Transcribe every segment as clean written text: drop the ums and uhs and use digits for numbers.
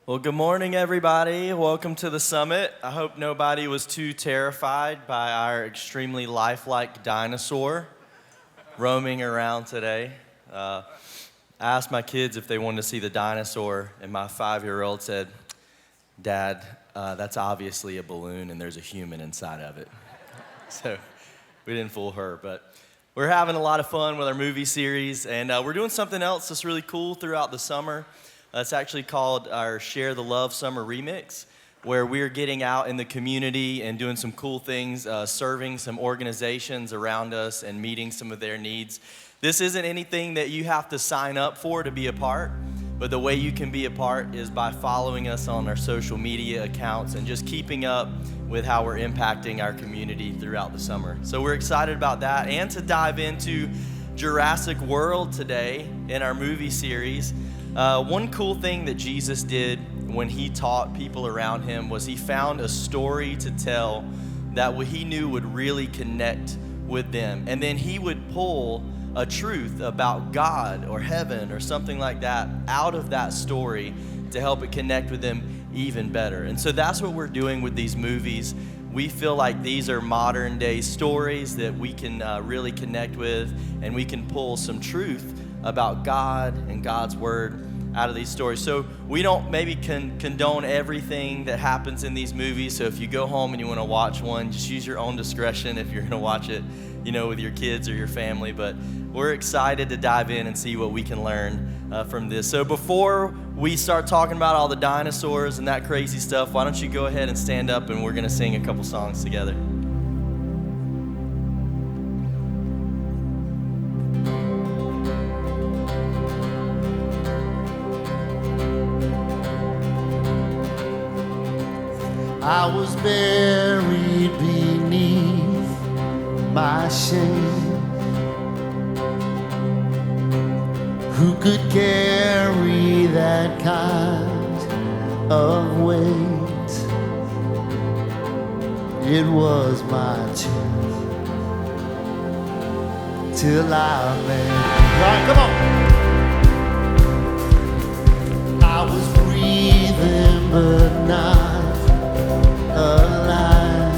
Well, good morning, everybody. Welcome to the summit. I hope nobody was too terrified by our extremely lifelike dinosaur roaming around today. I asked my kids if they wanted to see the dinosaur, and my 5-year-old said, "Dad, that's obviously a balloon, and there's a human inside of it." So we didn't fool her, but we're having a lot of fun with our movie series, and we're doing something else that's really cool throughout the summer. It's actually called our Share the Love Summer Remix, where we're getting out in the community and doing some cool things, serving some organizations around us and meeting some of their needs. This isn't anything that you have to sign up for to be a part, but the way you can be a part is by following us on our social media accounts and just keeping up with how we're impacting our community throughout the summer. So we're excited about that, and to dive into Jurassic World today in our movie series. One cool thing that Jesus did when he taught people around him was he found a story to tell that he knew would really connect with them. And then he would pull a truth about God or heaven or something like that out of that story to help it connect with them even better. And so that's what we're doing with these movies. We feel like these are modern day stories that we can really connect with, and we can pull some truth about God and God's word out of these stories. So we don't maybe condone everything that happens in these movies. So if you go home and you want to watch one, just use your own discretion if you're going to watch it, with your kids or your family. But we're excited to dive in and see what we can learn from this. So before we start talking about all the dinosaurs and that crazy stuff, why don't you go ahead and stand up, and we're going to sing a couple songs together. I was buried beneath my shame. Who could carry that kind of weight? It was my truth till I met. All right, come on. I was breathing but not alive.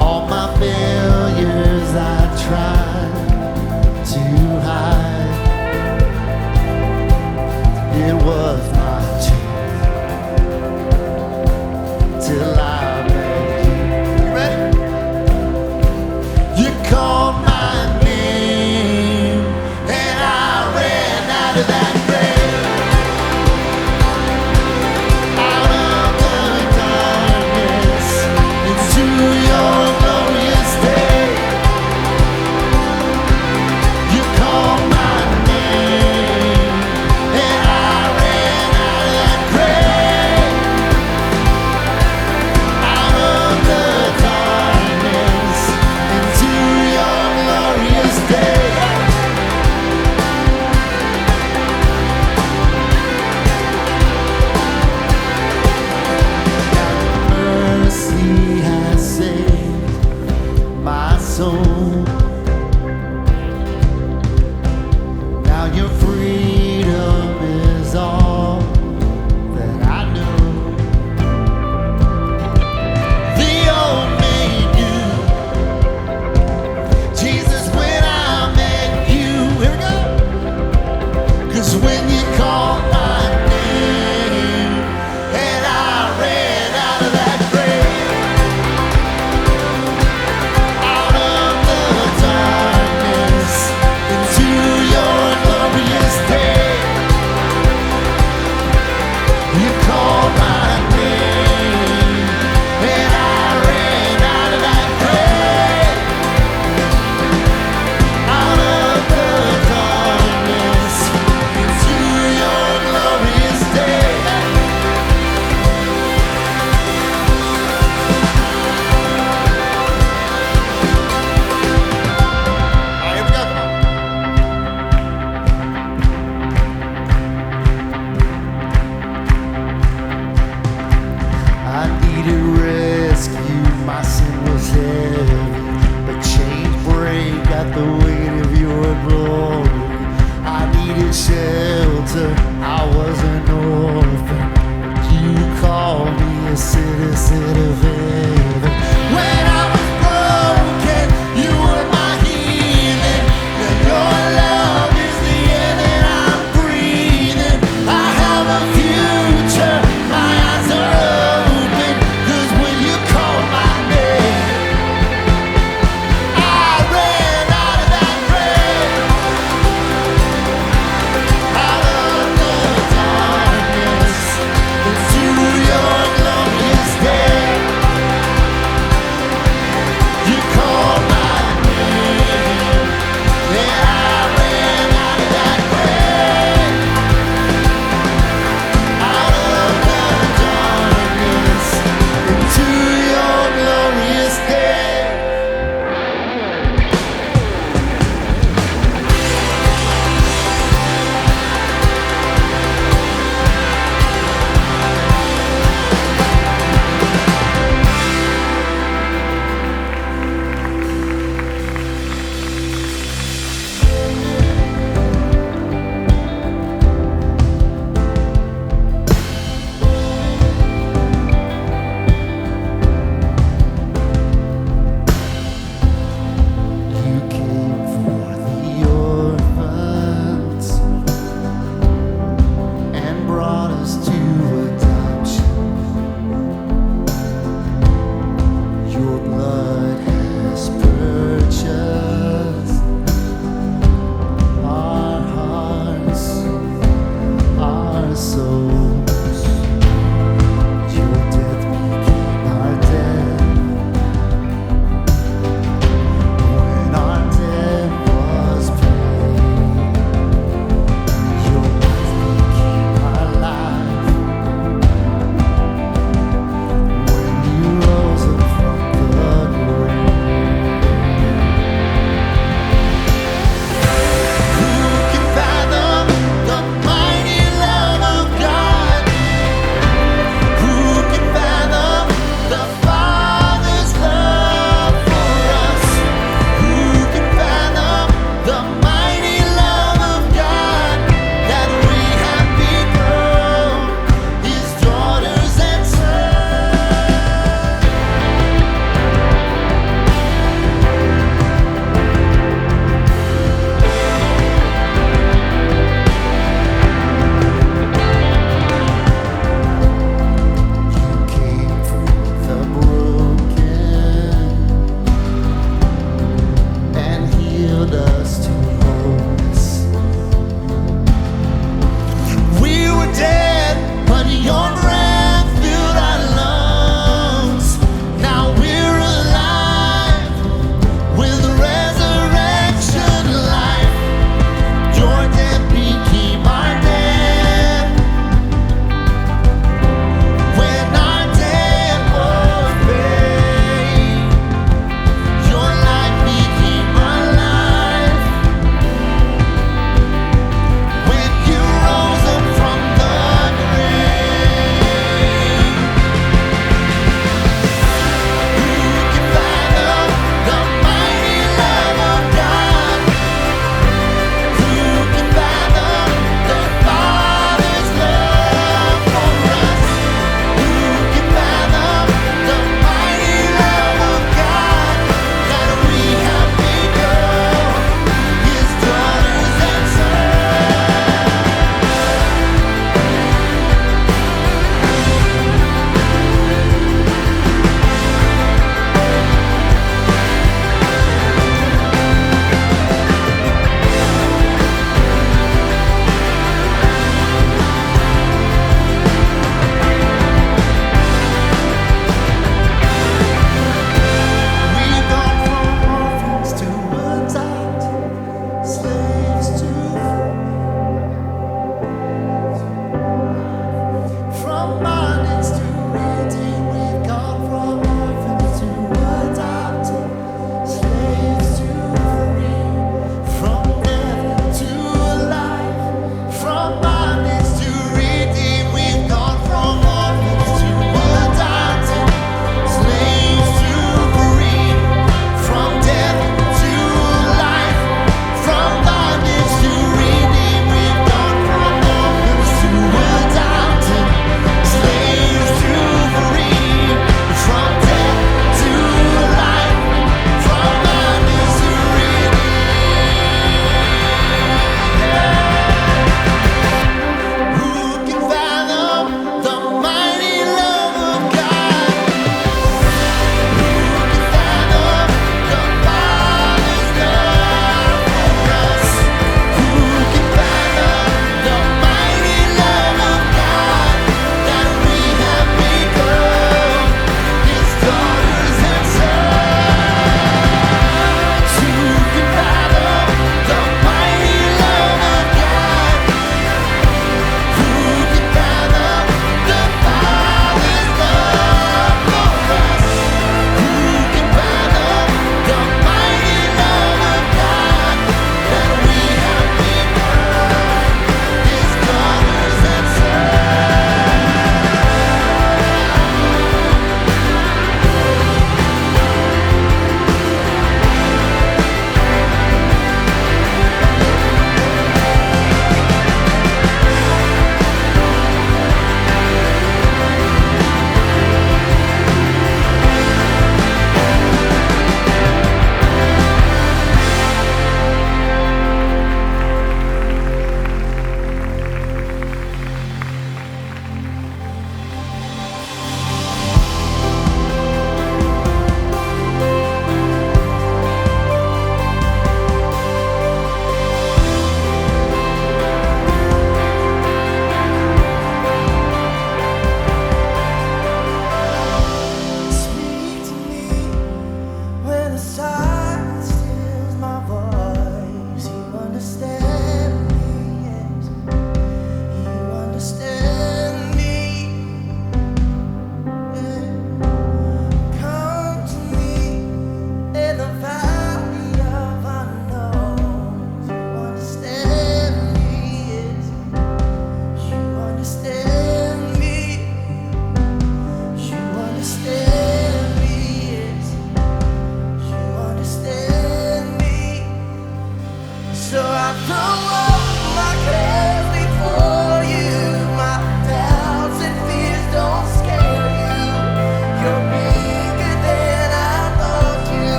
All my failures I tried to hide. It was my truth till I met you. You ready? You called my name and I ran out of that grave. Ran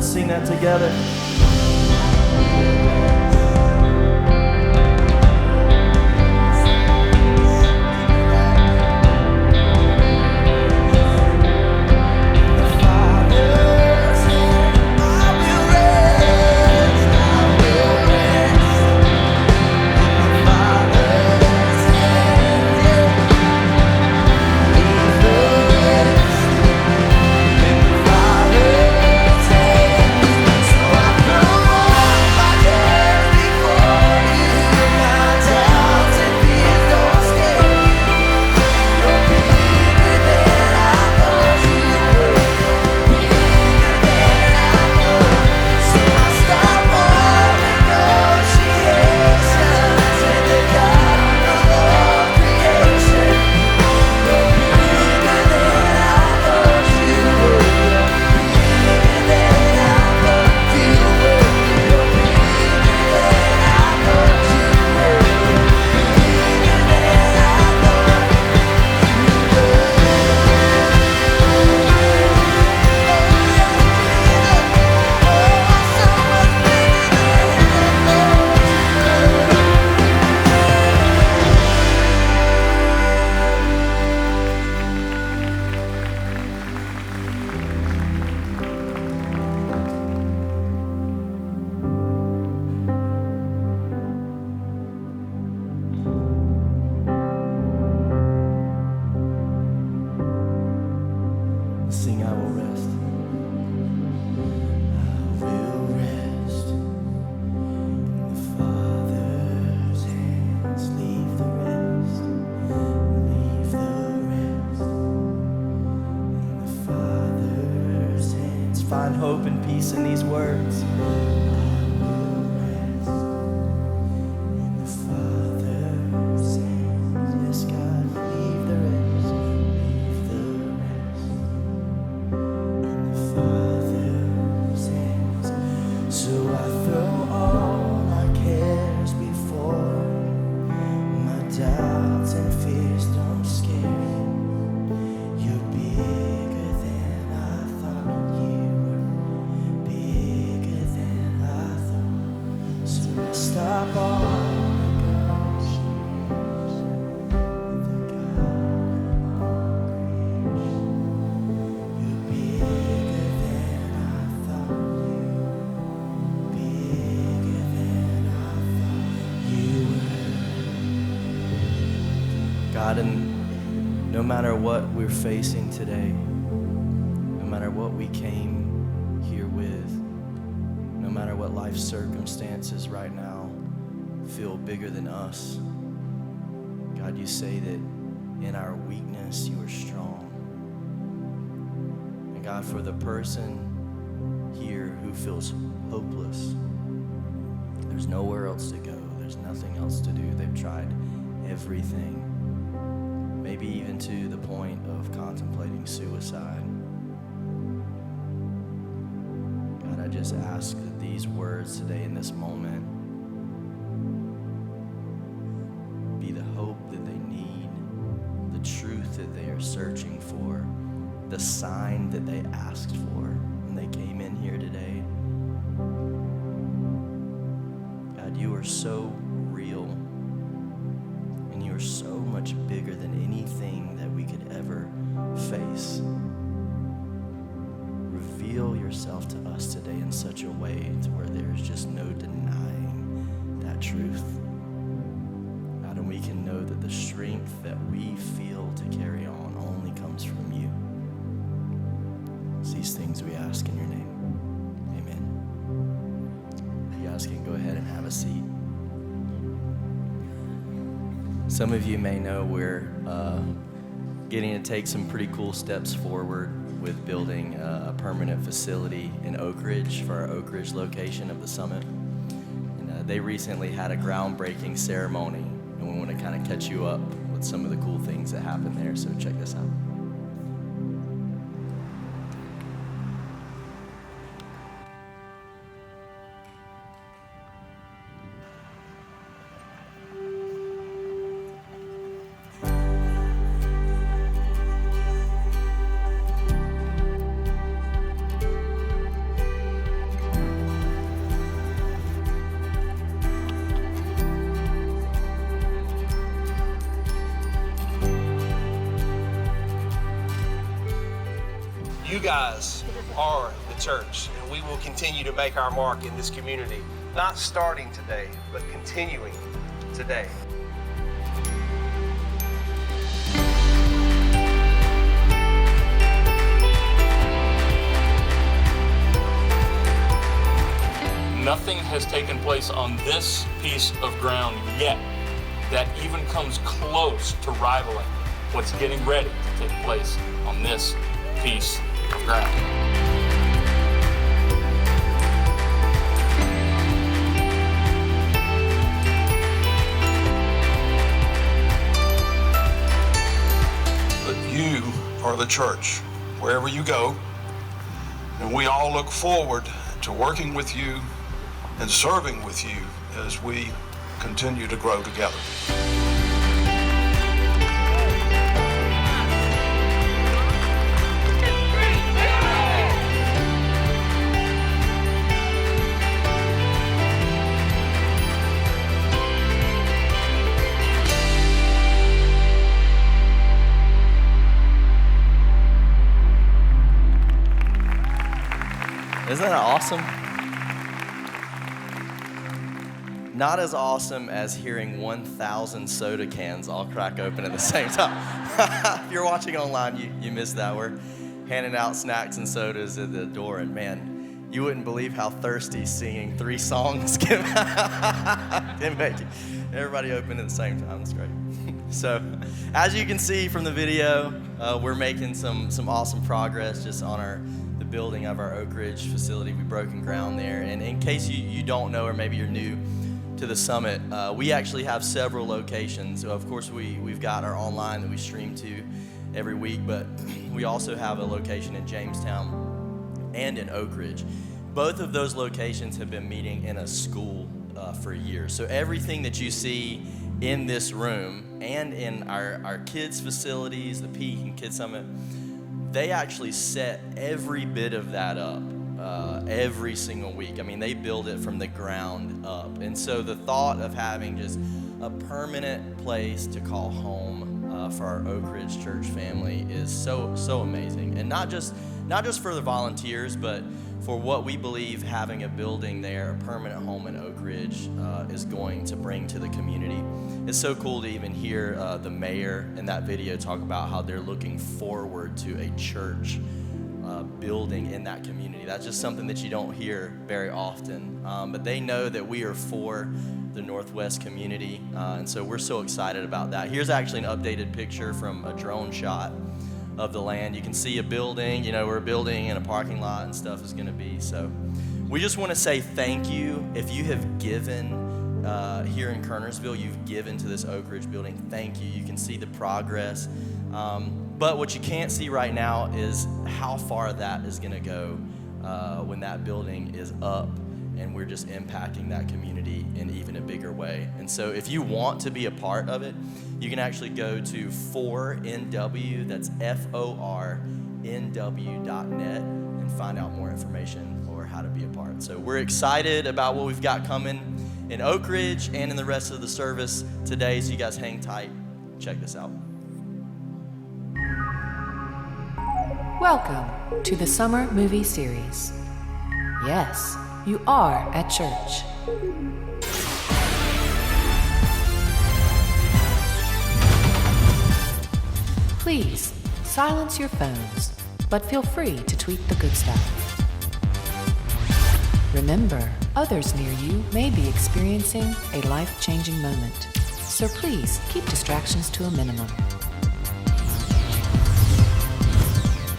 Let's sing that together. Sing, I will rest. I will rest in the Father's hands. Leave the rest. Leave the rest in the Father's hands. Find hope and peace in these words. God, and no matter what we're facing today, no matter what we came here with, no matter what life circumstances right now feel bigger than us, God, you say that in our weakness you are strong. And God, for the person here who feels hopeless, there's nowhere else to go, there's nothing else to do, they've tried everything, maybe even to the point of contemplating suicide. God, I just ask that these words today in this moment be the hope that they need, the truth that they are searching for, the sign that they asked for when they came in here today. God, you are so real, and you are so much bigger than anything that we could ever face. Reveal yourself to us today in such a way to where there's just no denying that truth. God, and we can know that the strength that we feel to carry on only comes from you. It's these things we ask in your name. Amen. You guys can go ahead and have a seat. Some of you may know we're getting to take some pretty cool steps forward with building a permanent facility in Oak Ridge for our Oak Ridge location of the summit. And they recently had a groundbreaking ceremony, and we want to kind of catch you up with some of the cool things that happened there, so check this out. You guys are the church, and we will continue to make our mark in this community, not starting today, but continuing today. Nothing has taken place on this piece of ground yet that even comes close to rivaling what's getting ready to take place on this piece of ground. But you are the church, wherever you go, and we all look forward to working with you and serving with you as we continue to grow together. Isn't that awesome? Not as awesome as hearing 1,000 soda cans all crack open at the same time. If you're watching online, you missed that. We're handing out snacks and sodas at the door, and man, you wouldn't believe how thirsty singing 3 songs can make you. Everybody open at the same time. It's great. So, as you can see from the video, we're making some awesome progress just on the building of our Oak Ridge facility. We've broken ground there, and in case you don't know, or maybe you're new to the summit, we actually have several locations. So of course, we've got our online that we stream to every week, but we also have a location in Jamestown and in Oak Ridge. Both of those locations have been meeting in a school for years. So everything that you see in this room and in our kids' facilities, the Peak and Kids Summit, they actually set every bit of that up every single week. I mean, they build it from the ground up. And so the thought of having just a permanent place to call home for our Oak Ridge church family is so amazing. And not just for the volunteers, but for what we believe having a building there, a permanent home in Oak Ridge, is going to bring to the community. It's so cool to even hear the mayor in that video talk about how they're looking forward to a church building in that community. That's just something that you don't hear very often. But they know that we are for the Northwest community, and so we're so excited about that. Here's actually an updated picture from a drone shot of the land. You can see a building, where a building and a parking lot and stuff is going to be. So we just want to say thank you. If you have given here in Kernersville, you've given to this Oak Ridge building, thank you. You can see the progress. But what you can't see right now is how far that is going to go when that building is up and we're just impacting that community in even a bigger way. And so if you want to be a part of it, you can actually go to 4NW, that's FORNW.net, and find out more information or how to be a part. So we're excited about what we've got coming in Oak Ridge and in the rest of the service today, so you guys hang tight. Check this out. Welcome to the Summer Movie Series. Yes, you are at church. Please silence your phones, but feel free to tweet the good stuff. Remember, others near you may be experiencing a life-changing moment, so please keep distractions to a minimum.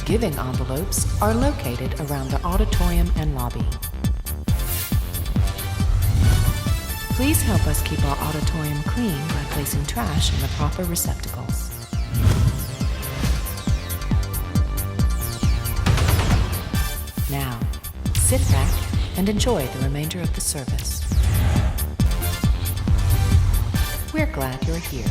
Giving envelopes are located around the auditorium and lobby. Please help us keep our auditorium clean by placing trash in the proper receptacles. Now, sit back and enjoy the remainder of the service. We're glad you're here.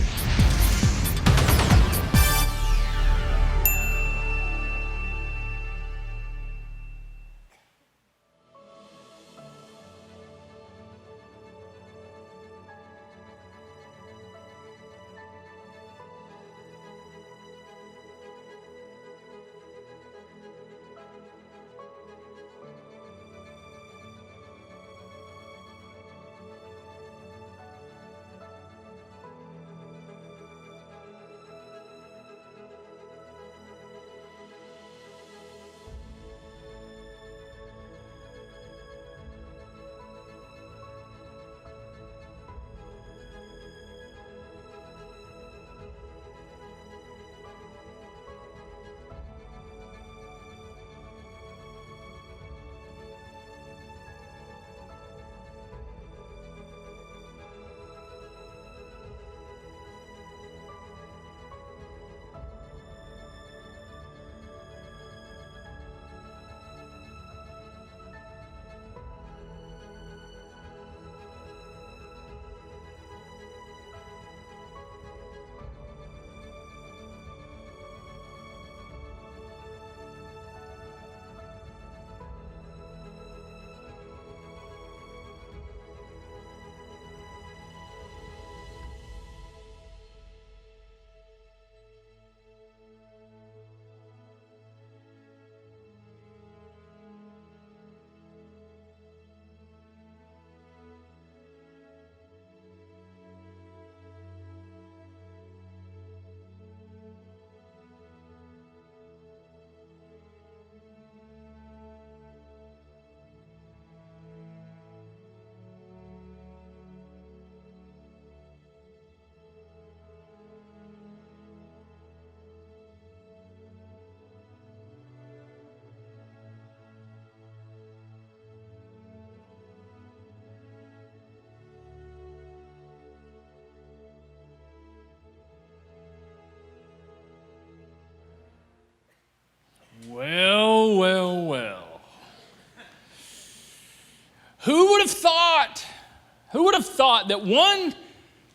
thought that one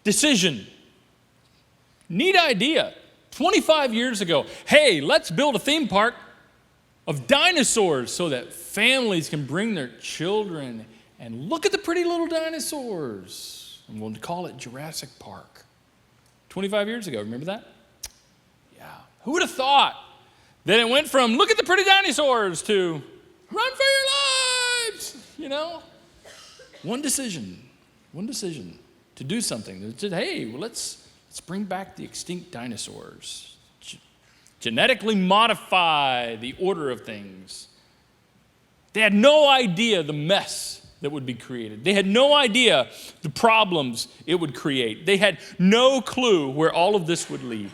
decision, neat idea, 25 years ago, hey, let's build a theme park of dinosaurs so that families can bring their children and look at the pretty little dinosaurs. And we'll call it Jurassic Park. 25 years ago, remember that? Yeah. Who would have thought that it went from look at the pretty dinosaurs to run for your lives, you know? One decision to do something. That said, hey, well, let's bring back the extinct dinosaurs. Genetically modify the order of things. They had no idea the mess that would be created. They had no idea the problems it would create. They had no clue where all of this would lead.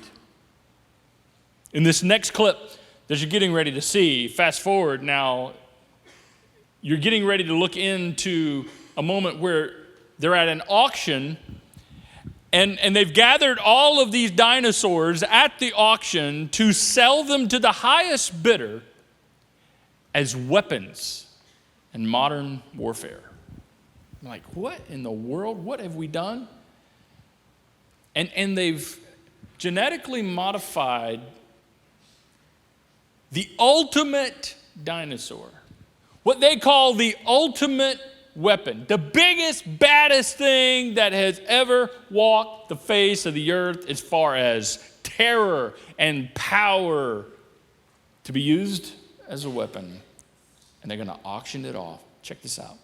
In this next clip that you're getting ready to see, fast forward now, you're getting ready to look into a moment where they're at an auction and they've gathered all of these dinosaurs at the auction to sell them to the highest bidder as weapons in modern warfare. I'm like, what in the world? What have we done? And they've genetically modified the ultimate dinosaur, what they call the ultimate weapon, the biggest, baddest thing that has ever walked the face of the earth as far as terror and power to be used as a weapon. And they're going to auction it off. Check this out.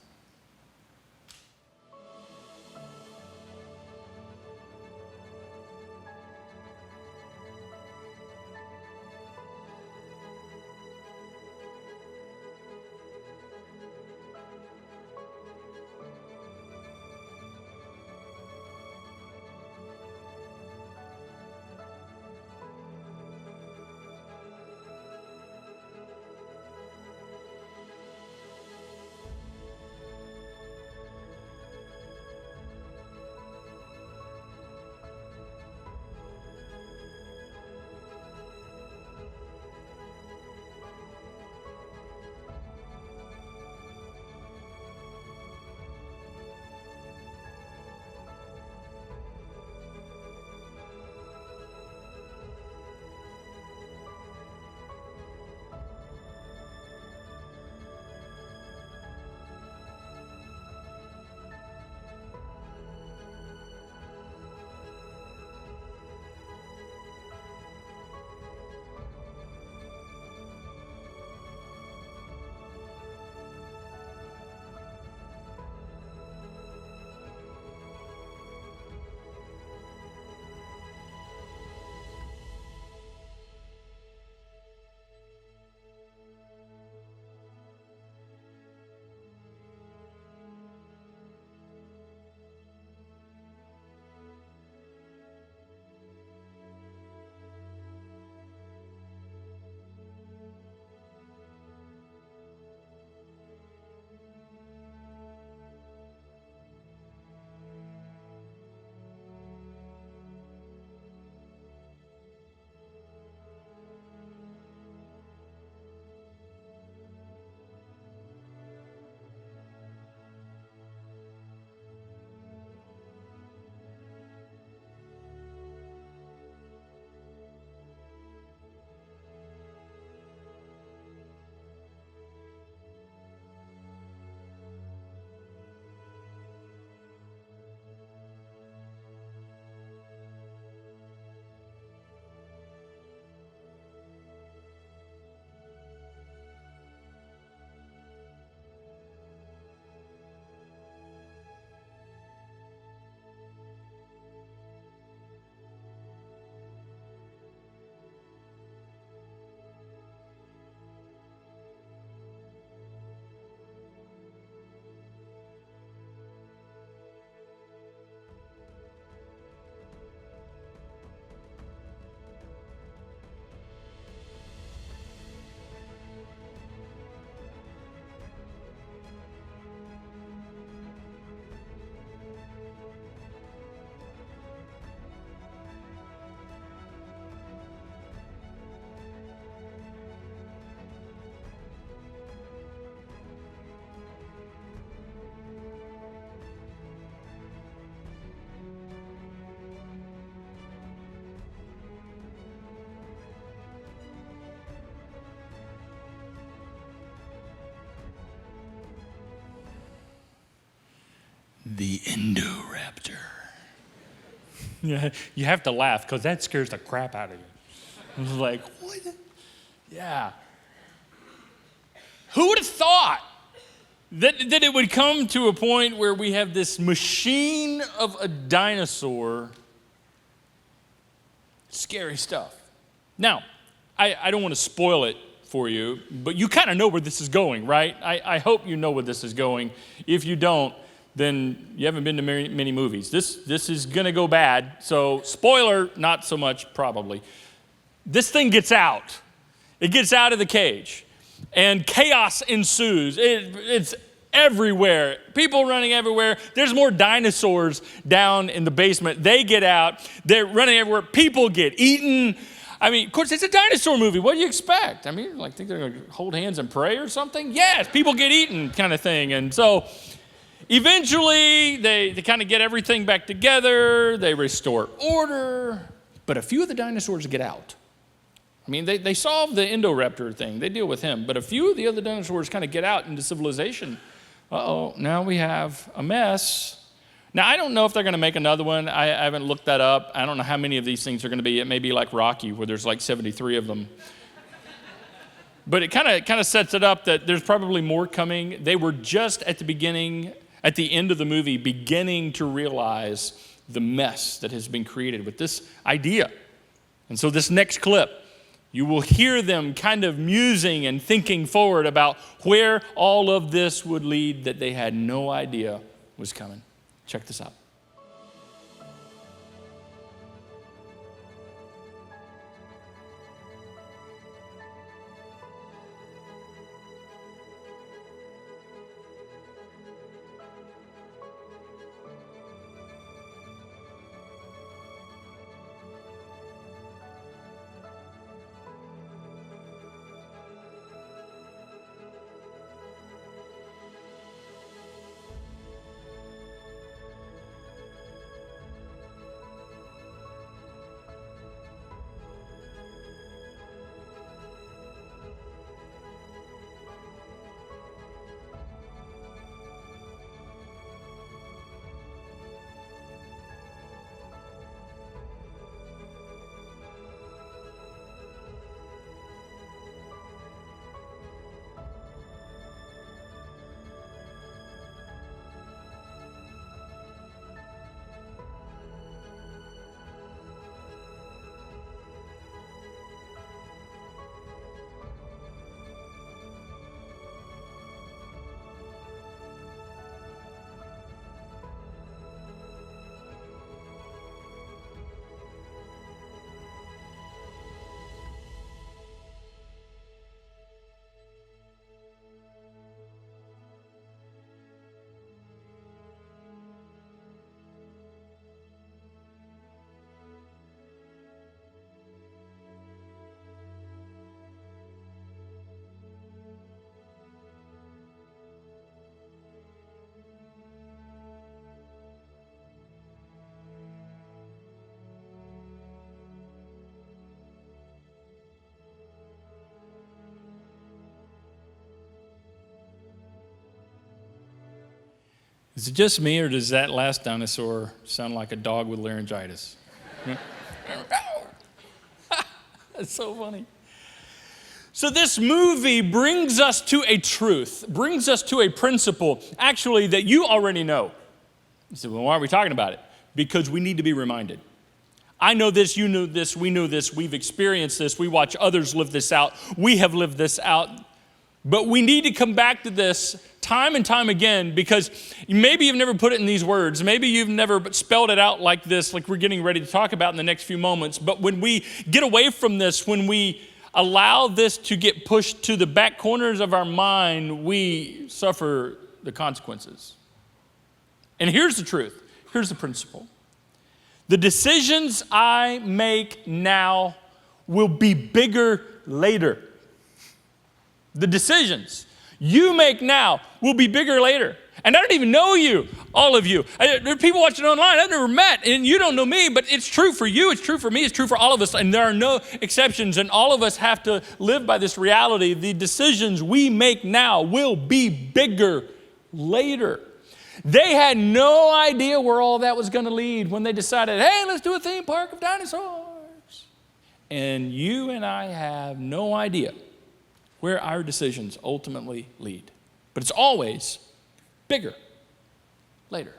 the Indoraptor. Yeah, you have to laugh because that scares the crap out of you. I was like, what? Yeah. Who would have thought that it would come to a point where we have this machine of a dinosaur? Scary stuff. Now, I don't want to spoil it for you, but you kind of know where this is going, right? I hope you know where this is going. If you don't, then you haven't been to many movies. This is going to go bad. So spoiler, not so much probably. This thing gets out. It gets out of the cage. And chaos ensues. It's everywhere. People running everywhere. There's more dinosaurs down in the basement. They get out. They're running everywhere. People get eaten. I mean, of course, it's a dinosaur movie. What do you expect? I mean, like, think they're going to hold hands and pray or something? Yes, people get eaten kind of thing. And so eventually, they kind of get everything back together. They restore order. But a few of the dinosaurs get out. I mean, they solve the Indoraptor thing. They deal with him. But a few of the other dinosaurs kind of get out into civilization. Uh-oh, now we have a mess. Now, I don't know if they're going to make another one. I haven't looked that up. I don't know how many of these things are going to be. It may be like Rocky, where there's like 73 of them. But it kind of sets it up that there's probably more coming. They were just at the end of the movie, beginning to realize the mess that has been created with this idea. And so this next clip, you will hear them kind of musing and thinking forward about where all of this would lead that they had no idea was coming. Check this out. Is it just me, or does that last dinosaur sound like a dog with laryngitis? That's so funny. So this movie brings us to a truth, brings us to a principle, actually, that you already know. You say, well, why are we talking about it? Because we need to be reminded. I know this, you know this, we know this, we've experienced this, we watch others live this out, we have lived this out. But we need to come back to this time and time again, because maybe you've never put it in these words. Maybe you've never spelled it out like this, like we're getting ready to talk about in the next few moments. But when we get away from this, when we allow this to get pushed to the back corners of our mind, we suffer the consequences. And here's the truth. Here's the principle. The decisions I make now will be bigger later. The decisions you make now will be bigger later. And I don't even know you, all of you. There are people watching online I've never met, and you don't know me, but it's true for you, it's true for me, it's true for all of us, and there are no exceptions, and all of us have to live by this reality. The decisions we make now will be bigger later. They had no idea where all that was going to lead when they decided, hey, let's do a theme park of dinosaurs. And you and I have no idea where our decisions ultimately lead. But it's always bigger later.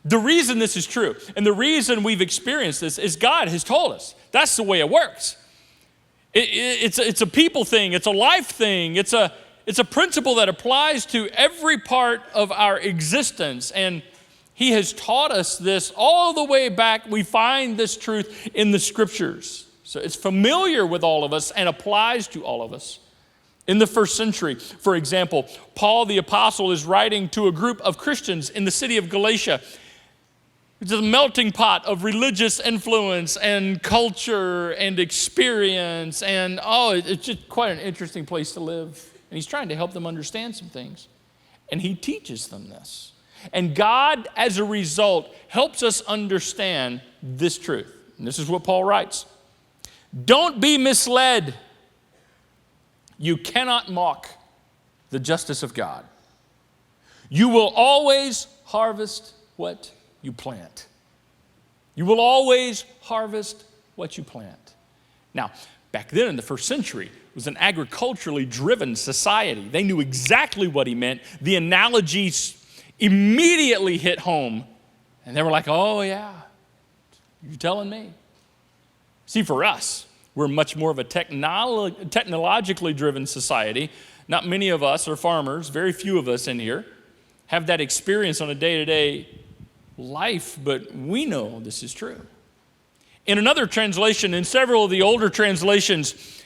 The reason this is true, and the reason we've experienced this, is God has told us. That's the way it works. It's a people thing. It's a life thing. It's a principle that applies to every part of our existence. And he has taught us this all the way back. We find this truth in the scriptures. So it's familiar with all of us and applies to all of us. In the first century, for example, Paul the apostle is writing to a group of Christians in the city of Galatia. It's a melting pot of religious influence and culture and experience. And it's just quite an interesting place to live. And he's trying to help them understand some things. And he teaches them this. And God, as a result, helps us understand this truth. And this is what Paul writes. Don't be misled. You cannot mock the justice of God. You will always harvest what you plant. You will always harvest what you plant. Now, back then in the first century, it was an agriculturally driven society. They knew exactly what he meant. The analogies immediately hit home. And they were like, oh yeah, you're telling me. See, for us, we're much more of a technologically driven society. Not many of us are farmers. Very few of us in here have that experience on a day-to-day life, but we know this is true. In another translation, in several of the older translations,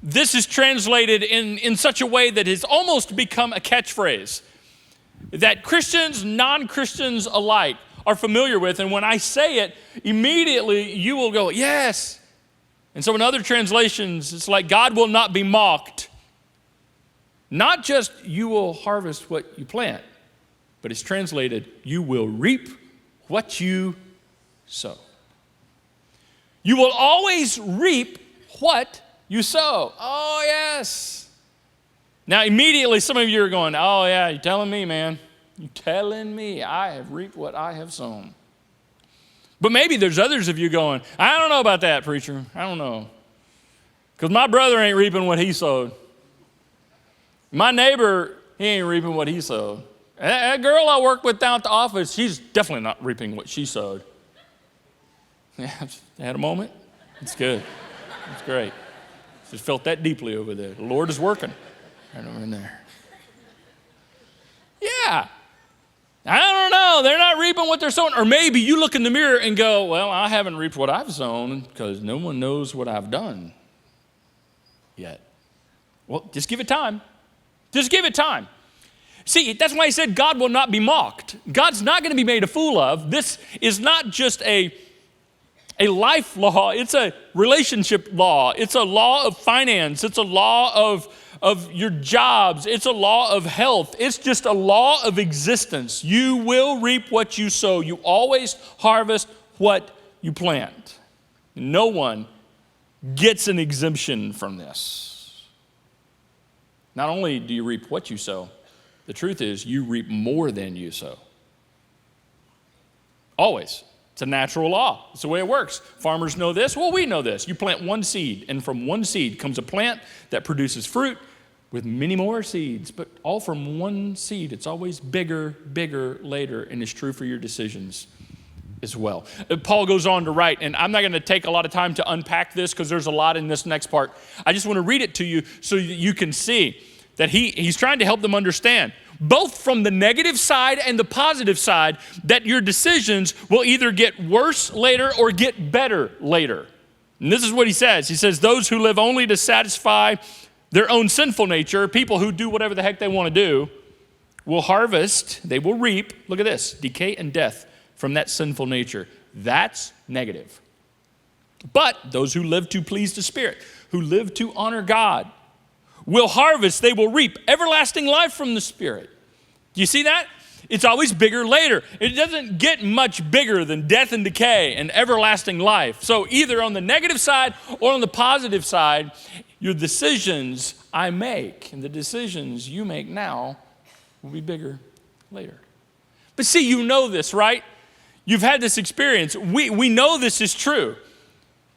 this is translated in such a way that has almost become a catchphrase that Christians, non-Christians alike are familiar with. And when I say it, immediately you will go, yes. And so in other translations, it's like God will not be mocked. Not just you will harvest what you plant, but it's translated, you will reap what you sow. You will always reap what you sow. Oh, yes. Now, immediately, some of you are going, oh, yeah, you're telling me, man. You're telling me I have reaped what I have sown. But maybe there's others of you going, I don't know about that, preacher. I don't know. Because my brother ain't reaping what he sowed. My neighbor, he ain't reaping what he sowed. That girl I work with down at the office, she's definitely not reaping what she sowed. Yeah, had a moment? It's good. It's great. Just felt that deeply over there. The Lord is working right over in there. Yeah. I don't know. They're not reaping what they're sowing. Or maybe you look in the mirror and go, well, I haven't reaped what I've sown because no one knows what I've done yet. Well, just give it time. Just give it time. See, that's why he said God will not be mocked. God's not going to be made a fool of. This is not just a life law. It's a relationship law. It's a law of finance. It's a law of your jobs. It's a law of health. It's just a law of existence. You will reap what you sow. You always harvest what you plant. No one gets an exemption from this. Not only do you reap what you sow, the truth is you reap more than you sow. Always. It's a natural law. It's the way it works. Farmers know this. Well, we know this. You plant one seed, and from one seed comes a plant that produces fruit with many more seeds, but all from one seed. It's always bigger later, and it's true for your decisions as well. Paul goes on to write, and I'm not going to take a lot of time to unpack this because there's a lot in this next part. I just want to read it to you so that you can see that he's trying to help them understand, both from the negative side and the positive side, that your decisions will either get worse later or get better later. And this is what he says. He says, those who live only to satisfy their own sinful nature, people who do whatever the heck they want to do, will harvest, they will reap, look at this, decay and death from that sinful nature. That's negative. But those who live to please the Spirit, who live to honor God, will harvest, they will reap everlasting life from the Spirit. Do you see that? It's always bigger later. It doesn't get much bigger than death and decay and everlasting life. So either on the negative side or on the positive side, your decisions I make and the decisions you make now will be bigger later. But see, you know this, right? You've had this experience. We know this is true.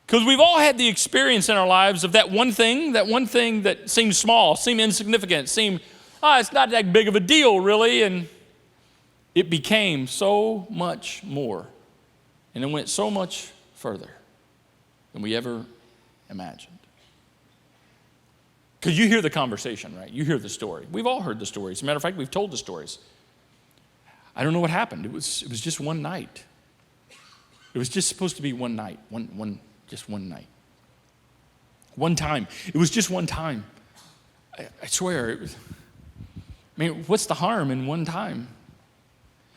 Because we've all had the experience in our lives of that one thing that seemed small, seemed insignificant, seemed, it's not that big of a deal, really. And it became so much more. And it went so much further than we ever imagined. Because you hear the conversation, right? You hear the story. We've all heard the stories. As a matter of fact, we've told the stories. I don't know what happened. It was just one night. It was just supposed to be one night, just one night. One time. It was just one time. I swear. What's the harm in one time?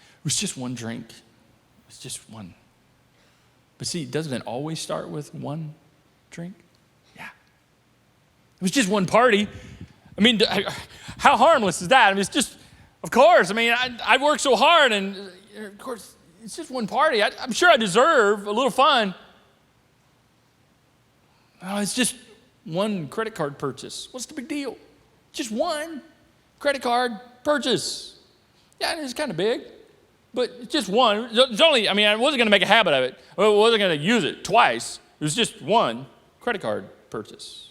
It was just one drink. It was just one. But see, doesn't it always start with one drink? Yeah. It was just one party. How harmless is that? It's just, of course. I worked so hard, and of course, it's just one party. I'm sure I deserve a little fun. Oh, it's just one credit card purchase. What's the big deal? Just one credit card purchase. Yeah, it's kind of big, but it's just one. It's only, I wasn't going to make a habit of it. I wasn't going to use it twice. It was just one credit card purchase.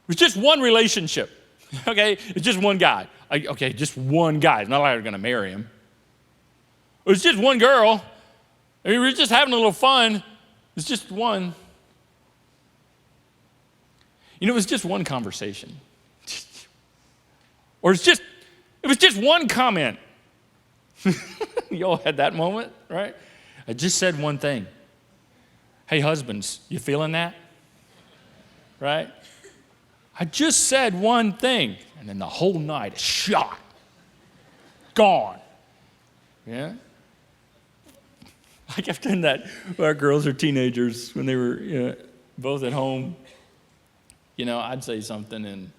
It was just one relationship, okay? It's just one guy. Just one guy. It's not like I'm going to marry him. It was just one girl. We were just having a little fun. It's just one. It was just one conversation. Or it was just one comment. You all had that moment, right? I just said one thing. Hey, husbands, you feeling that? Right? I just said one thing, and then the whole night is shot. Gone. Yeah? I kept doing that when our girls are teenagers, when they were both at home. I'd say something, and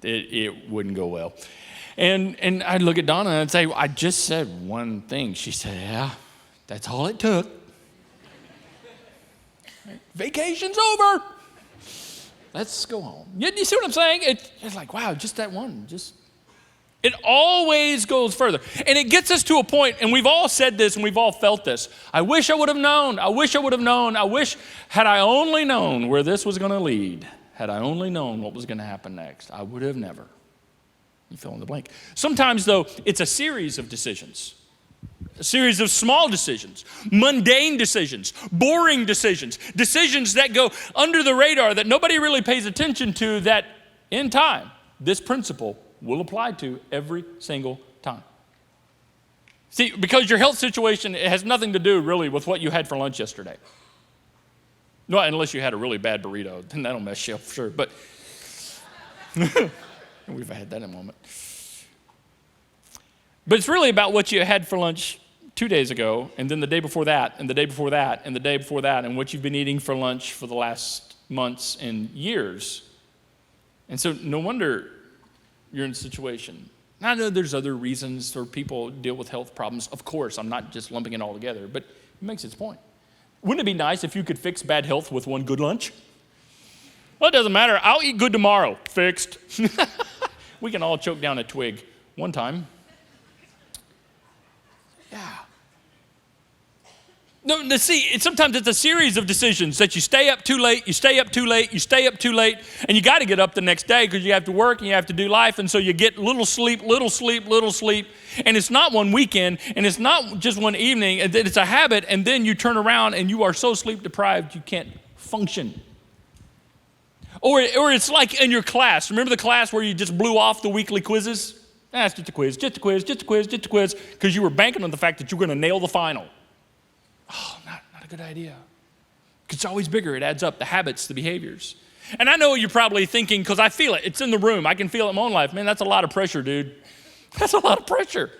it wouldn't go well. And I'd look at Donna, and I'd say, I just said one thing. She said, yeah, that's all it took. Vacation's over. Let's go home. You see what I'm saying? It's like, wow, just that one. It always goes further. And it gets us to a point, and we've all said this and we've all felt this. I wish I would have known. I wish I would have known. Had I only known where this was going to lead, had I only known what was going to happen next, I would have never. You fill in the blank. Sometimes, though, it's a series of decisions. A series of small decisions, mundane decisions, boring decisions, decisions that go under the radar that nobody really pays attention to, that in time, this principle will apply to every single time. See, because your health situation, it has nothing to do really with what you had for lunch yesterday. No, unless you had a really bad burrito, then that'll mess you up for sure. But we've had that in a moment. But it's really about what you had for lunch 2 days ago, and then the day before that, and the day before that, and the day before that, and what you've been eating for lunch for the last months and years. And so no wonder you're in a situation. Now, I know there's other reasons for people deal with health problems. Of course, I'm not just lumping it all together, but it makes its point. Wouldn't it be nice if you could fix bad health with one good lunch? Well, it doesn't matter. I'll eat good tomorrow. Fixed. We can all choke down a twig one time. Yeah. No, see, sometimes it's a series of decisions that you stay up too late, you stay up too late, you stay up too late, and you got to get up the next day because you have to work and you have to do life, and so you get little sleep, and it's not one weekend, and it's not just one evening, and it's a habit, and then you turn around and you are so sleep deprived you can't function. Or it's like in your class. Remember the class where you just blew off the weekly quizzes? It's just a quiz, because you were banking on the fact that you were going to nail the final. Oh, not a good idea. It's always bigger. It adds up, the habits, the behaviors. And I know you're probably thinking, because I feel it. It's in the room. I can feel it in my own life. Man, that's a lot of pressure, dude. That's a lot of pressure.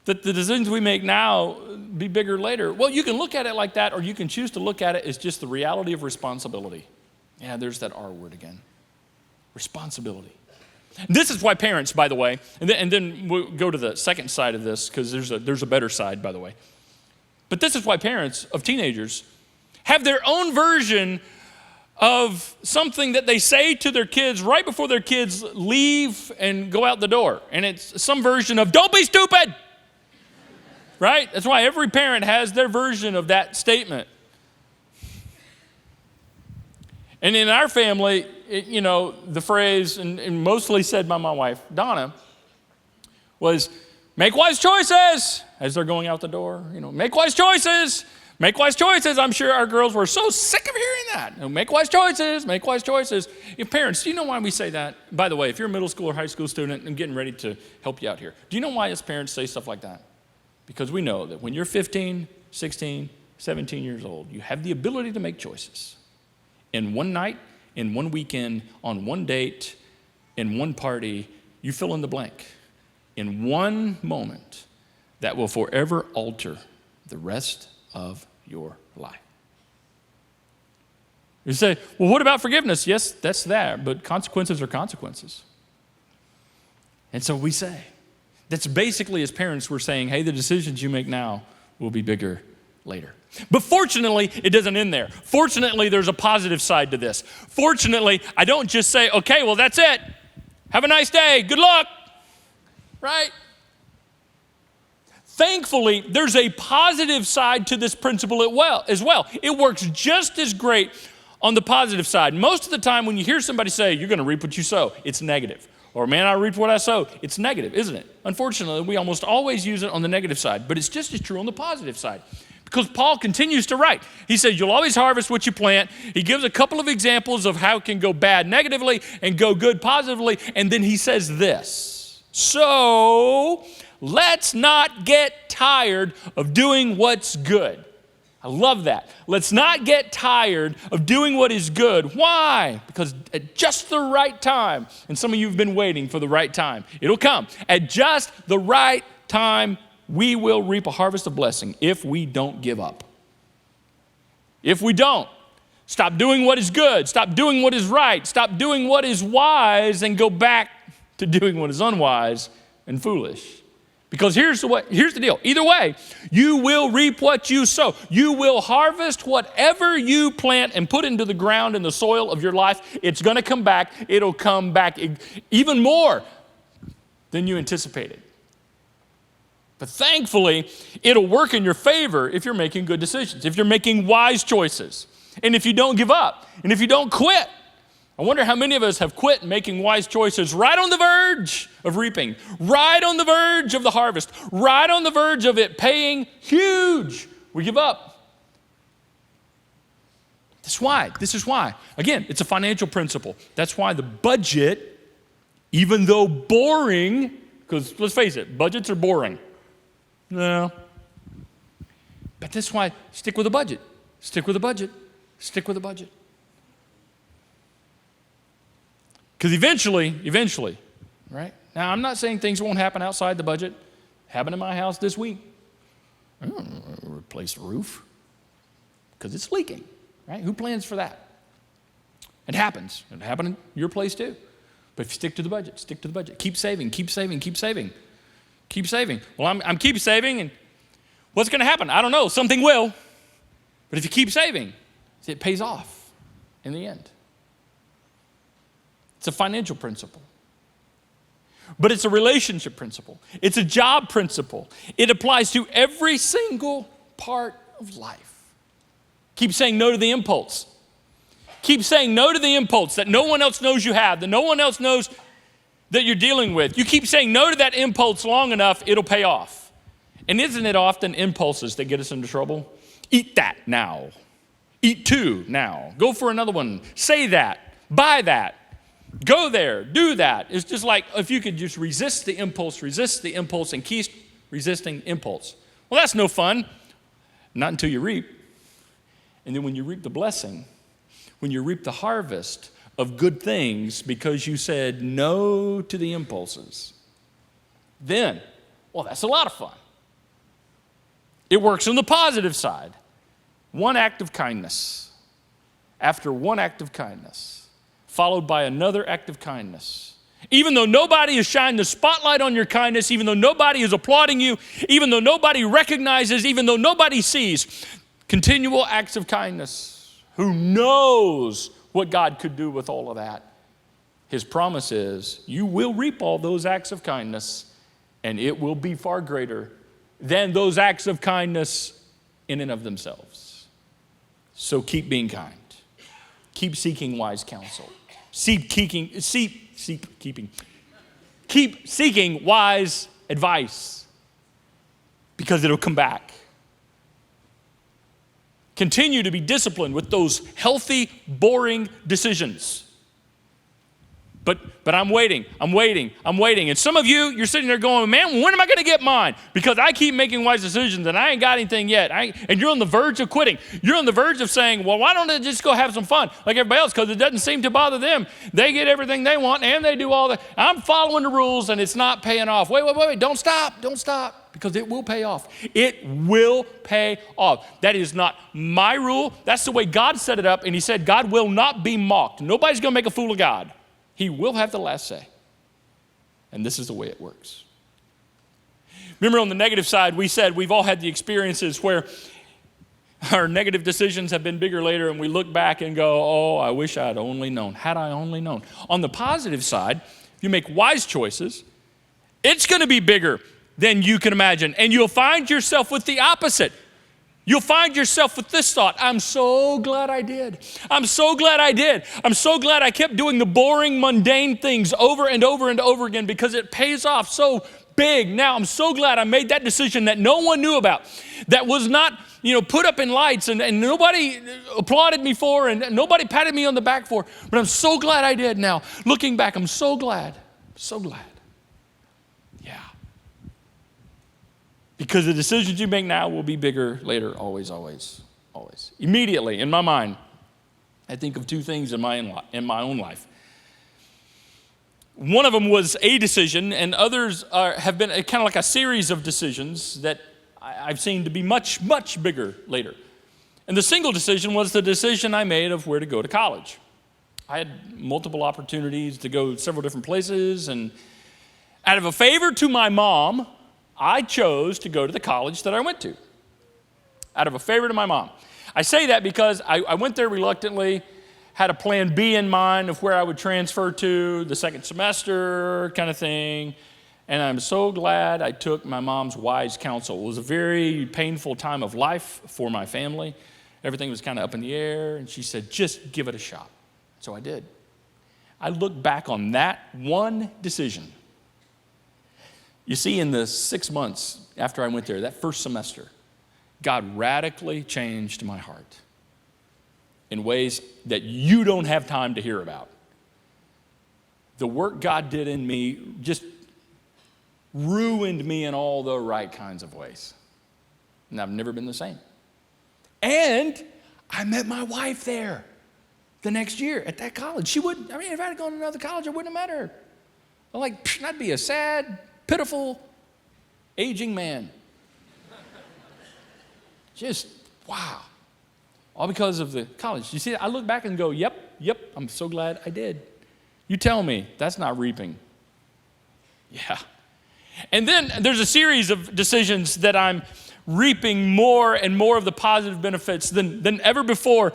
That the decisions we make now be bigger later. Well, you can look at it like that, or you can choose to look at it as just the reality of responsibility. Yeah, there's that R word again. Responsibility. This is why parents, by the way, and then we'll go to the second side of this, because there's a better side, by the way. But this is why parents of teenagers have their own version of something that they say to their kids right before their kids leave and go out the door. And it's some version of, don't be stupid, right? That's why every parent has their version of that statement. And in our family, the phrase, and mostly said by my wife, Donna, was, make wise choices, as they're going out the door. Make wise choices. Make wise choices. I'm sure our girls were so sick of hearing that. Make wise choices. Make wise choices. Parents, do you know why we say that? By the way, if you're a middle school or high school student, I'm getting ready to help you out here. Do you know why us parents say stuff like that? Because we know that when you're 15, 16, 17 years old, you have the ability to make choices. In one night, in one weekend, on one date, in one party, you fill in the blank. In one moment that will forever alter the rest of your life. You say, well, what about forgiveness? Yes, that's that, but consequences are consequences. And so we say, that's basically as parents we're saying, hey, the decisions you make now will be bigger later. But fortunately, it doesn't end there. Fortunately, there's a positive side to this. Fortunately, I don't just say, okay, well, that's it. Have a nice day. Good luck. Right? Thankfully, there's a positive side to this principle as well. It works just as great on the positive side. Most of the time when you hear somebody say, you're going to reap what you sow, it's negative. Or, man, I reaped what I sowed. It's negative, isn't it? Unfortunately, we almost always use it on the negative side, but it's just as true on the positive side. Because Paul continues to write. He says, you'll always harvest what you plant. He gives a couple of examples of how it can go bad negatively and go good positively, and then he says this. So, let's not get tired of doing what's good. I love that. Let's not get tired of doing what is good. Why? Because at just the right time, and some of you have been waiting for the right time, it'll come. At just the right time, we will reap a harvest of blessing if we don't give up. If we don't, stop doing what is good, stop doing what is right, stop doing what is wise, and go back to doing what is unwise and foolish. Because here's the deal. Either way, you will reap what you sow. You will harvest whatever you plant and put into the ground and the soil of your life. It's going to come back. It'll come back even more than you anticipated. But thankfully, it'll work in your favor if you're making good decisions, if you're making wise choices, and if you don't give up, and if you don't quit. I wonder how many of us have quit making wise choices right on the verge of reaping, right on the verge of the harvest, right on the verge of it paying huge. We give up. This is why. Again, it's a financial principle. That's why the budget, even though boring, because let's face it, budgets are boring. No. But that's why stick with a budget. Stick with a budget. Stick with a budget. Because eventually, right? Now, I'm not saying things won't happen outside the budget. Happened in my house this week. I don't replace the roof because it's leaking, right? Who plans for that? It happens. It happened in your place too. But if you stick to the budget, stick to the budget. Keep saving, keep saving, keep saving. Keep saving. Well, I'm keep saving, and what's going to happen? I don't know. Something will. But if you keep saving, it pays off in the end. It's a financial principle. But it's a relationship principle. It's a job principle. It applies to every single part of life. Keep saying no to the impulse. Keep saying no to the impulse that no one else knows you have, that no one else knows that you're dealing with. You keep saying no to that impulse long enough, it'll pay off. And isn't it often impulses that get us into trouble? Eat that now. Eat two now. Go for another one. Say that. Buy that. Go there, do that. It's just like if you could just resist the impulse, and keep resisting impulse. Well, that's no fun. Not until you reap. And then when you reap the blessing, when you reap the harvest of good things because you said no to the impulses, then, well, that's a lot of fun. It works on the positive side. One act of kindness. After one act of kindness, followed by another act of kindness. Even though nobody is shining the spotlight on your kindness, even though nobody is applauding you, even though nobody recognizes, even though nobody sees, continual acts of kindness. Who knows what God could do with all of that. His promise is, you will reap all those acts of kindness, and it will be far greater than those acts of kindness in and of themselves. So keep being kind. Keep seeking wise counsel. Keep seeking wise advice, because it'll come back. Continue to be disciplined with those healthy, boring decisions. But I'm waiting. And some of you, you're sitting there going, man, when am I going to get mine? Because I keep making wise decisions and I ain't got anything yet. And you're on the verge of quitting. You're on the verge of saying, well, why don't I just go have some fun like everybody else? Because it doesn't seem to bother them. They get everything they want and they do all that. I'm following the rules and it's not paying off. Wait. Don't stop. Because it will pay off. It will pay off. That is not my rule. That's the way God set it up. And he said, God will not be mocked. Nobody's going to make a fool of God. He will have the last say. And this is the way it works. Remember, on the negative side, we said we've all had the experiences where our negative decisions have been bigger later, and we look back and go, oh, I wish I'd only known. Had I only known. On the positive side, if you make wise choices, it's going to be bigger than you can imagine. And you'll find yourself with the opposite. You'll find yourself with this thought, I'm so glad I did. I'm so glad I kept doing the boring, mundane things over and over and over again, because it pays off so big. Now I'm so glad I made that decision that no one knew about, that was not, put up in lights and nobody applauded me for and nobody patted me on the back for. But I'm so glad I did now. Looking back, I'm so glad. Yeah. Because the decisions you make now will be bigger later, always. Immediately, in my mind, I think of two things in my own life. One of them was a decision, and others have been kind of like a series of decisions that I've seen to be much, much bigger later. And the single decision was the decision I made of where to go to college. I had multiple opportunities to go several different places, and out of a favor to my mom, I chose to go to the college that I went to, out of a favor to my mom. I say that because I went there reluctantly, had a plan B in mind of where I would transfer to the second semester kind of thing, and I'm so glad I took my mom's wise counsel. It was a very painful time of life for my family. Everything was kind of up in the air, and she said, just give it a shot. So I did. I look back on that one decision. You see, in the 6 months after I went there, that first semester, God radically changed my heart in ways that you don't have time to hear about. The work God did in me just ruined me in all the right kinds of ways. And I've never been the same. And I met my wife there the next year at that college. If I had gone to another college, it wouldn't have met her. I'm like, I'd be a sad, pitiful, aging man. Just, wow. All because of the college. You see, I look back and go, yep, I'm so glad I did. You tell me, that's not reaping. Yeah. And then there's a series of decisions that I'm reaping more and more of the positive benefits than ever before.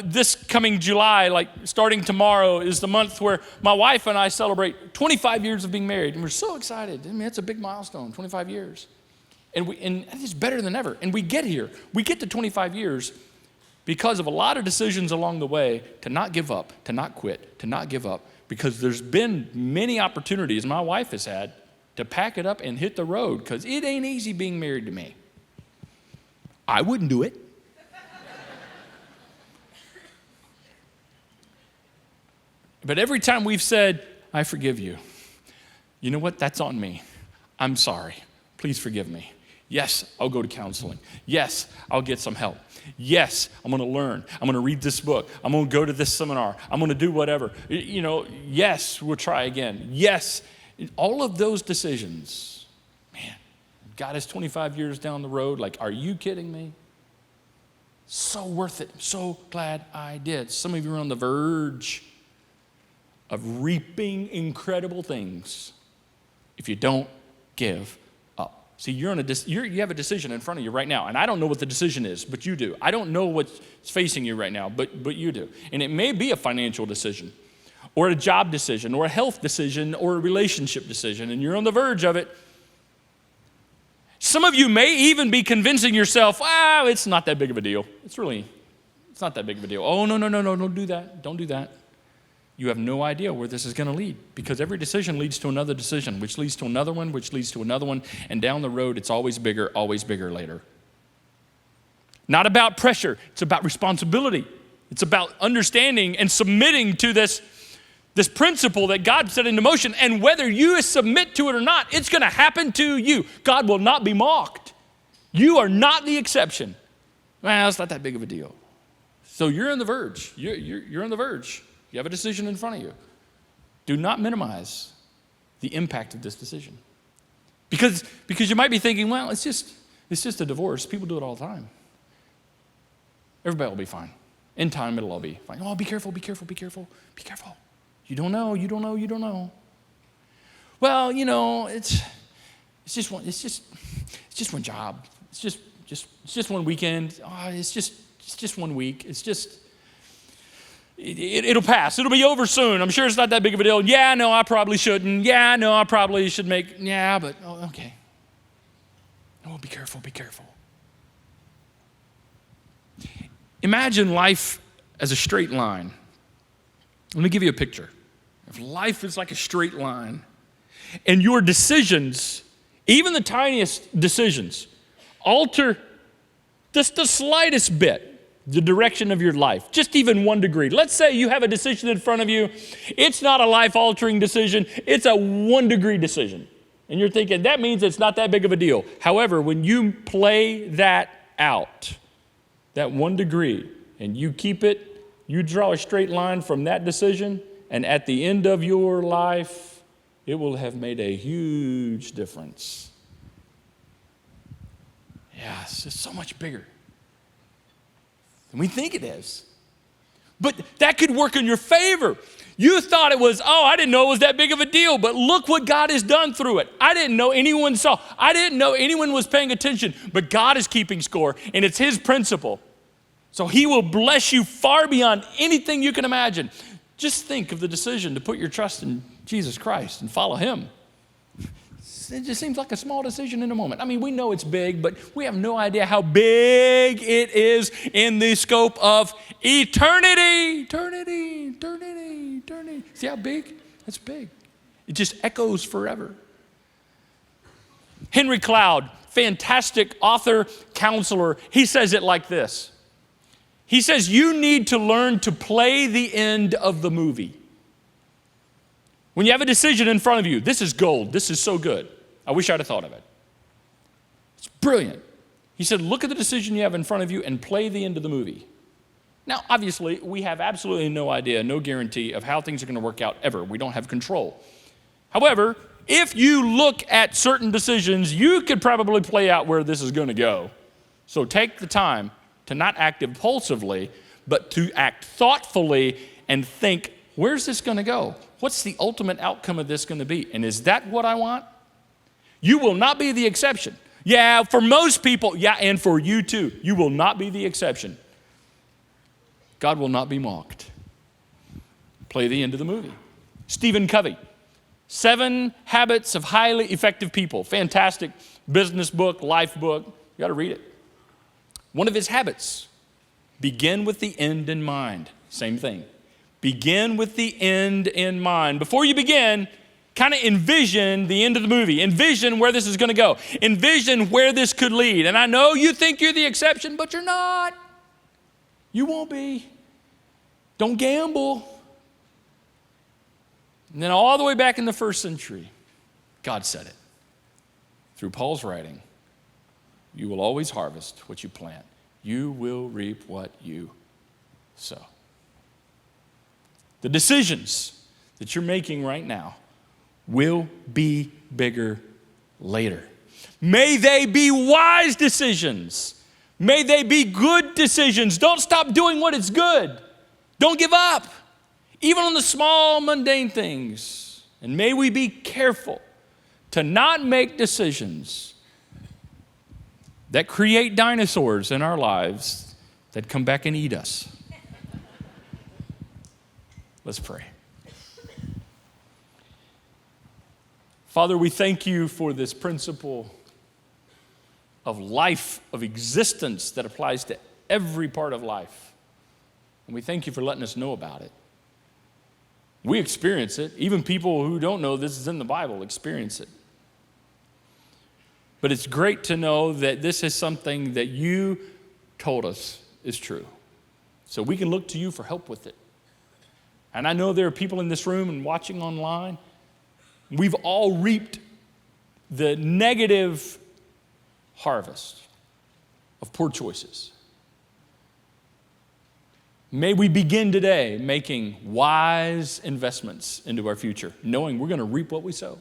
This coming July, like starting tomorrow, is the month where my wife and I celebrate 25 years of being married. And we're so excited. I mean, it's a big milestone, 25 years. And it's better than ever. And we get to 25 years because of a lot of decisions along the way to not give up, to not quit, to not give up. Because there's been many opportunities my wife has had to pack it up and hit the road, because it ain't easy being married to me. I wouldn't do it. But every time we've said, I forgive you, you know what? That's on me. I'm sorry. Please forgive me. Yes, I'll go to counseling. Yes, I'll get some help. Yes, I'm going to learn. I'm going to read this book. I'm going to go to this seminar. I'm going to do whatever. Yes, we'll try again. Yes, all of those decisions, man, got us 25 years down the road. Like, are you kidding me? So worth it. So glad I did. Some of you are on the verge of reaping incredible things if you don't give up. See, you have a decision in front of you right now, and I don't know what the decision is, but you do. I don't know what's facing you right now, but you do. And it may be a financial decision, or a job decision, or a health decision, or a relationship decision, and you're on the verge of it. Some of you may even be convincing yourself, it's not that big of a deal. It's not that big of a deal. Oh, no, don't do that. Don't do that. You have no idea where this is going to lead, because every decision leads to another decision, which leads to another one, which leads to another one, and down the road, it's always bigger later. Not about pressure. It's about responsibility. It's about understanding and submitting to this principle that God set into motion, and whether you submit to it or not, it's going to happen to you. God will not be mocked. You are not the exception. Well, it's not that big of a deal. So you're on the verge. You're on the verge. You have a decision in front of you. Do not minimize the impact of this decision. Because you might be thinking, well, it's just a divorce. People do it all the time. Everybody will be fine. In time, it'll all be fine. Oh, be careful. You don't know. Well, it's just one job. It's just one weekend. Oh, it's just 1 week. It'll pass. It'll be over soon. I'm sure it's not that big of a deal. Yeah, no, I probably shouldn't. Yeah, no, I probably should okay. Oh, be careful. Imagine life as a straight line. Let me give you a picture. If life is like a straight line, and your decisions, even the tiniest decisions, alter just the slightest bit the direction of your life, just even 1 degree. Let's say you have a decision in front of you. It's not a life-altering decision. It's a 1 degree decision. And you're thinking, that means it's not that big of a deal. However, when you play that out, that 1 degree, and you keep it, you draw a straight line from that decision, and at the end of your life, it will have made a huge difference. Yeah, it's just so much bigger than we think it is. But that could work in your favor. You thought it was, I didn't know it was that big of a deal, but look what God has done through it. I didn't know anyone saw. I didn't know anyone was paying attention, but God is keeping score, and it's His principle. So He will bless you far beyond anything you can imagine. Just think of the decision to put your trust in Jesus Christ and follow Him. It just seems like a small decision in a moment. I mean, we know it's big, but we have no idea how big it is in the scope of eternity. Eternity. See how big? That's big. It just echoes forever. Henry Cloud, fantastic author, counselor, he says it like this. He says, you need to learn to play the end of the movie. When you have a decision in front of you, this is gold, this is so good. I wish I'd have thought of it. It's brilliant. He said, look at the decision you have in front of you and play the end of the movie. Now, obviously, we have absolutely no idea, no guarantee of how things are going to work out ever. We don't have control. However, if you look at certain decisions, you could probably play out where this is going to go. So take the time to not act impulsively, but to act thoughtfully and think, where's this going to go? What's the ultimate outcome of this going to be? And is that what I want? You will not be the exception. Yeah, for most people, yeah, and for you too. You will not be the exception. God will not be mocked. Play the end of the movie. Stephen Covey, 7 Habits of Highly Effective People. Fantastic business book, life book. You got to read it. One of his habits, begin with the end in mind. Same thing. Begin with the end in mind. Before you begin, kind of envision the end of the movie. Envision where this is going to go. Envision where this could lead. And I know you think you're the exception, but you're not. You won't be. Don't gamble. And then all the way back in the first century, God said it. Through Paul's writing, you will always harvest what you plant. You will reap what you sow. The decisions that you're making right now will be bigger later. May they be wise decisions. May they be good decisions. Don't stop doing what is good. Don't give up, even on the small, mundane things. And may we be careful to not make decisions that create dinosaurs in our lives that come back and eat us. Let's pray. Father, we thank you for this principle of life, of existence that applies to every part of life. And we thank you for letting us know about it. We experience it. Even people who don't know this is in the Bible experience it. But it's great to know that this is something that you told us is true. So we can look to you for help with it. And I know there are people in this room and watching online. We've all reaped the negative harvest of poor choices. May we begin today making wise investments into our future, knowing we're going to reap what we sow.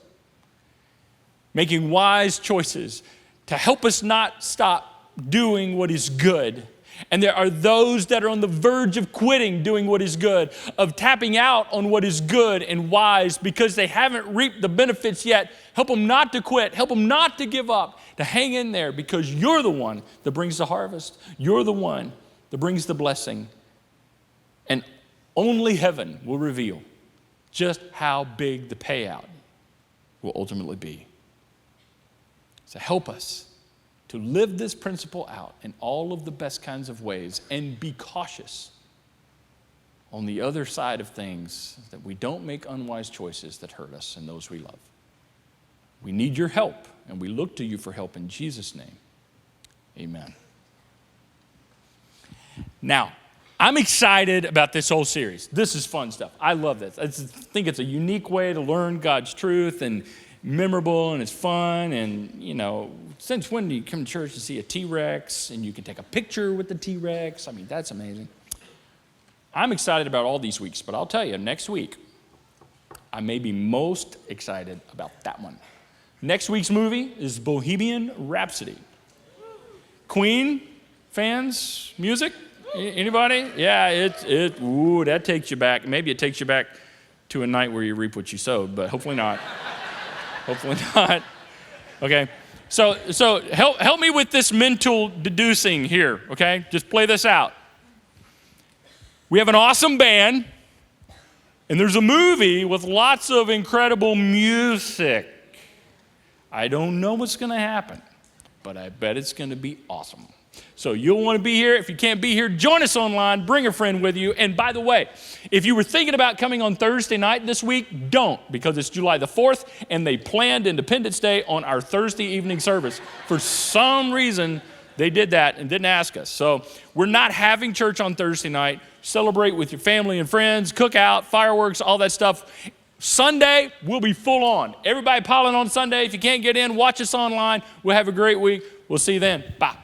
Making wise choices to help us not stop doing what is good. And there are those that are on the verge of quitting doing what is good, of tapping out on what is good and wise because they haven't reaped the benefits yet. Help them not to quit. Help them not to give up, to hang in there because you're the one that brings the harvest. You're the one that brings the blessing. And only heaven will reveal just how big the payout will ultimately be. So help us to live this principle out in all of the best kinds of ways and be cautious on the other side of things, that we don't make unwise choices that hurt us and those we love. We need your help, and we look to you for help in Jesus' name. Amen. Now, I'm excited about this whole series. This is fun stuff. I love this. I think it's a unique way to learn God's truth and memorable, and it's fun. And, you know, since when do you come to church and see a T-Rex and you can take a picture with the T-Rex? I mean, that's amazing. I'm excited about all these weeks, but I'll tell you, next week, I may be most excited about that one. Next week's movie is Bohemian Rhapsody. Queen fans, music? Anybody? Yeah, that takes you back. Maybe it takes you back to a night where you reap what you sowed, but hopefully not. Hopefully not. Okay. So help me with this mental deducing here, okay? Just play this out. We have an awesome band, and there's a movie with lots of incredible music. I don't know what's going to happen, but I bet it's going to be awesome. So you'll want to be here. If you can't be here, join us online. Bring a friend with you. And by the way, if you were thinking about coming on Thursday night this week, don't, because it's July the 4th, and they planned Independence Day on our Thursday evening service. For some reason, they did that and didn't ask us. So we're not having church on Thursday night. Celebrate with your family and friends, cook out, fireworks, all that stuff. Sunday, we'll be full on. Everybody piling on Sunday. If you can't get in, watch us online. We'll have a great week. We'll see you then. Bye.